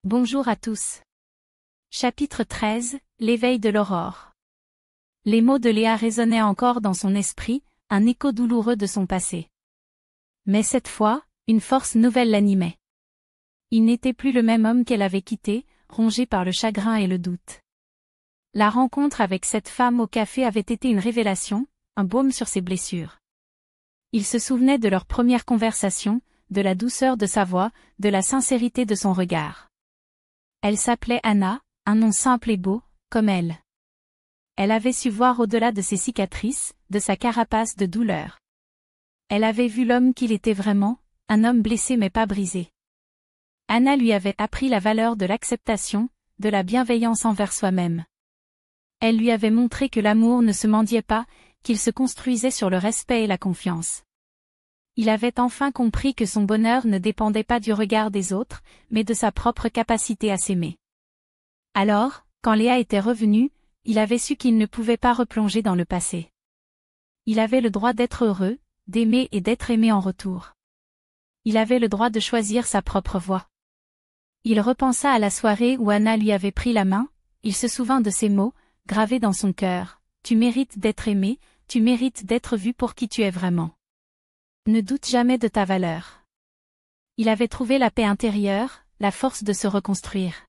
Bonjour à tous. Chapitre 13, l'éveil de l'aurore. Les mots de Léa résonnaient encore dans son esprit, un écho douloureux de son passé. Mais cette fois, une force nouvelle l'animait. Il n'était plus le même homme qu'elle avait quitté, rongé par le chagrin et le doute. La rencontre avec cette femme au café avait été une révélation, un baume sur ses blessures. Il se souvenait de leur première conversation, de la douceur de sa voix, de la sincérité de son regard. Elle s'appelait Anna, un nom simple et beau, comme elle. Elle avait su voir au-delà de ses cicatrices, de sa carapace de douleur. Elle avait vu l'homme qu'il était vraiment, un homme blessé mais pas brisé. Anna lui avait appris la valeur de l'acceptation, de la bienveillance envers soi-même. Elle lui avait montré que l'amour ne se mendiait pas, qu'il se construisait sur le respect et la confiance. Il avait enfin compris que son bonheur ne dépendait pas du regard des autres, mais de sa propre capacité à s'aimer. Alors, quand Léa était revenue, il avait su qu'il ne pouvait pas replonger dans le passé. Il avait le droit d'être heureux, d'aimer et d'être aimé en retour. Il avait le droit de choisir sa propre voie. Il repensa à la soirée où Anna lui avait pris la main, il se souvint de ces mots, gravés dans son cœur. Tu mérites d'être aimé, tu mérites d'être vu pour qui tu es vraiment. Ne doute jamais de ta valeur. Il avait trouvé la paix intérieure, la force de se reconstruire.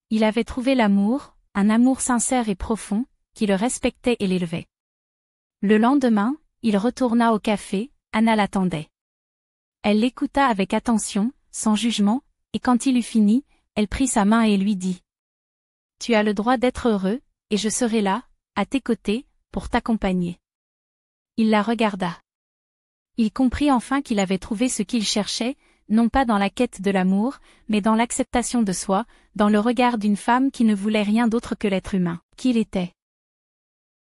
Il avait trouvé l'amour, un amour sincère et profond, qui le respectait et l'élevait. Le lendemain, il retourna au café, Anna l'attendait. Elle l'écouta avec attention, sans jugement, et quand il eut fini, elle prit sa main et lui dit : « Tu as le droit d'être heureux, et je serai là, à tes côtés, pour t'accompagner. » Il la regarda. Il comprit enfin qu'il avait trouvé ce qu'il cherchait, non pas dans la quête de l'amour, mais dans l'acceptation de soi, dans le regard d'une femme qui ne voulait rien d'autre que l'être humain qu'il était.